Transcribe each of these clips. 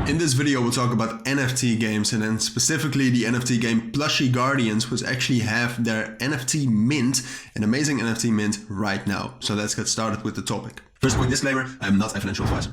In this video we'll talk about NFT games, and then specifically the NFT game Plushie Guardians, which actually have their NFT mint, an amazing NFT mint right now. So let's get started with the topic. First quick disclaimer, I am not a financial advisor.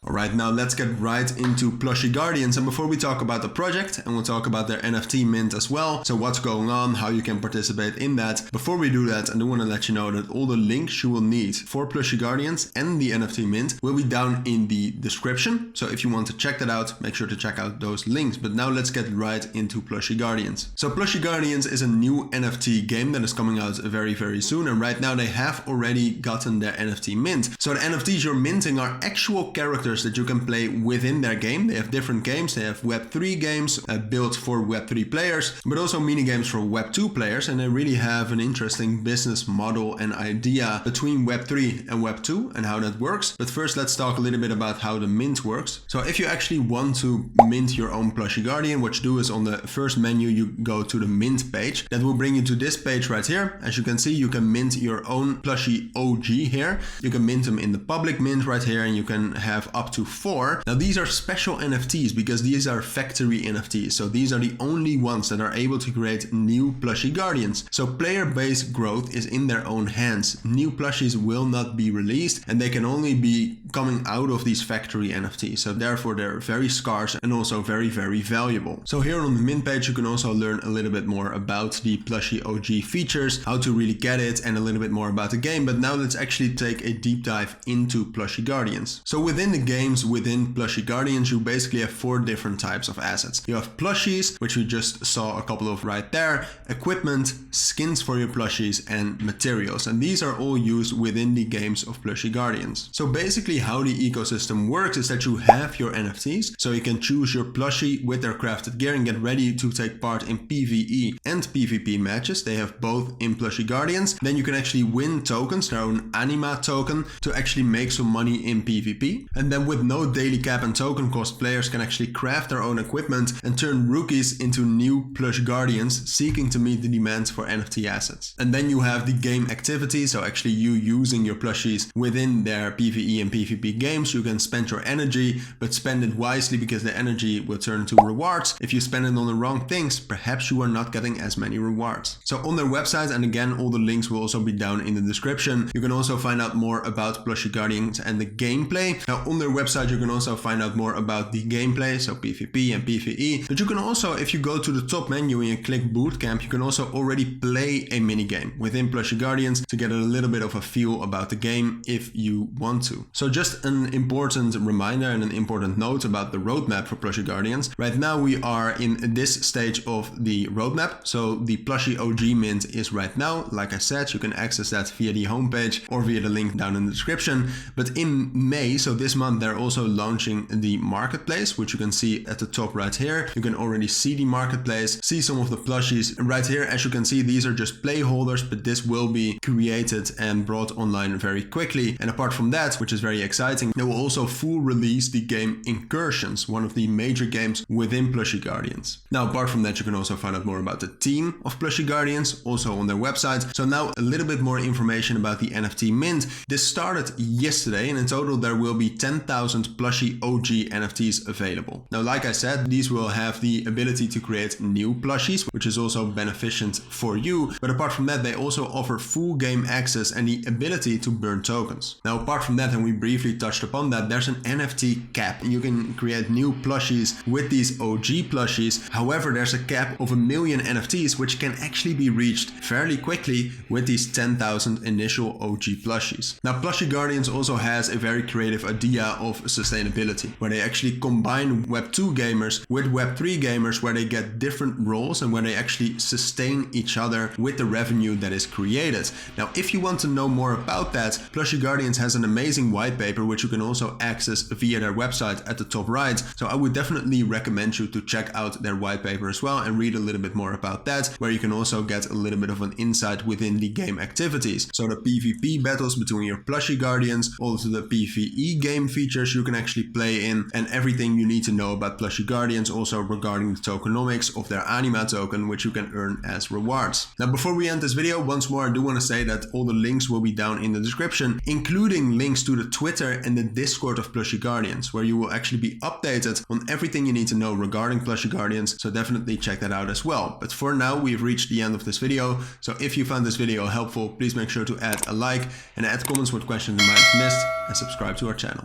Alright, now let's get right into Plushie Guardians, and before we talk about the project, and we'll talk about their NFT mint as well, so what's going on, how you can participate in that. Before we do that, I do want to let you know that all the links you will need for Plushie Guardians and the NFT mint will be down in the description, so if you want to check that out, make sure to check out those links. But now let's get right into Plushie Guardians. So Plushie Guardians is a new NFT game that is coming out very soon, and right now they have already gotten their NFT mint. So the NFTs you're minting are actual characters that you can play within their game. They have different games. They have Web3 games built for Web3 players, but also mini games for Web2 players, and they really have an interesting business model and idea between Web3 and Web2 and how that works. But first let's talk a little bit about how the mint works. So if you actually want to mint your own Plushie Guardian, what you do is on the first menu you go to the mint page. That will bring you to this page right here. As you can see, you can mint your own Plushie OG here. You can mint them in the public mint right here, and you can have up to 4. Now these are special NFTs because these are factory NFTs. So these are the only ones that are able to create new Plushie Guardians. So player base growth is in their own hands. New plushies will not be released, and they can only be coming out of these factory NFTs. So therefore they're very scarce and also very valuable. So here on the mint page you can also learn a little bit more about the Plushie OG features, how to really get it, and a little bit more about the game. But now let's actually take a deep dive into Plushie Guardians. So within the games within Plushie Guardians, you basically have 4 different types of assets. You have plushies, which we just saw a couple of right there, equipment, skins for your plushies, and materials. And these are all used within the games of Plushie Guardians. So basically how the ecosystem works is that you have your NFTs, so you can choose your plushie with their crafted gear and get ready to take part in PvE and PvP matches. They have both in Plushie Guardians. Then you can actually win tokens, their own anima token, to actually make some money in PvP. And then with no daily cap and token cost, players can actually craft their own equipment and turn rookies into new Plush Guardians, seeking to meet the demands for NFT assets. And then you have the game activity, so actually you using your plushies within their PvE and PvP games. You can spend your energy, but spend it wisely because the energy will turn into rewards. If you spend it on the wrong things, perhaps you are not getting as many rewards. So on their website, and again all the links will also be down in the description, you can also find out more about Plushie Guardians and the gameplay. Now on their website you can also find out more about the gameplay, so PvP and PvE. But you can also, if you go to the top menu and you click Bootcamp, you can also already play a mini game within Plushie Guardians to get a little bit of a feel about the game if you want to. So just an important reminder and an important note about the roadmap for Plushie Guardians. Right now we are in this stage of the roadmap. So the Plushie OG mint is right now. Like I said, you can access that via the homepage or via the link down in the description. But in May, so this month, they're also launching the marketplace, which you can see at the top right here. You can already see the marketplace, see some of the plushies right here. As you can see, these are just placeholders, but this will be created and brought online very quickly. And apart from that, which is very exciting, they will also full release the game Incursions, one of the major games within Plushie Guardians. Now, apart from that, you can also find out more about the team of Plushie Guardians, also on their website. So now a little bit more information about the NFT mint. This started yesterday, and in total there will be 10,000 Plushie OG NFTs available. Now, like I said, these will have the ability to create new plushies, which is also beneficent for you. But apart from that, they also offer full game access and the ability to burn tokens. Now, apart from that, and we briefly touched upon that, there's an NFT cap. You can create new plushies with these OG plushies. However, there's a cap of 1 million NFTs, which can actually be reached fairly quickly with these 10,000 initial OG plushies. Now, Plushie Guardians also has a very creative idea of sustainability, where they actually combine Web2 gamers with Web3 gamers, where they get different roles and where they actually sustain each other with the revenue that is created. Now, if you want to know more about that, Plushie Guardians has an amazing white paper, which you can also access via their website at the top right. So I would definitely recommend you to check out their white paper as well and read a little bit more about that, where you can also get a little bit of an insight within the game activities. So the PvP battles between your Plushie Guardians, also the PvE game features you can actually play in, and everything you need to know about Plushie Guardians also regarding the tokenomics of their anima token, which you can earn as rewards. Now, before we end this video, once more I do want to say that all the links will be down in the description, including links to the Twitter Twitter and the Discord of Plushie Guardians, where you will actually be updated on everything you need to know regarding Plushie Guardians, so definitely check that out as well. But for now, we've reached the end of this video, so if you found this video helpful, please make sure to add a like and add comments with questions you might have missed, and subscribe to our channel.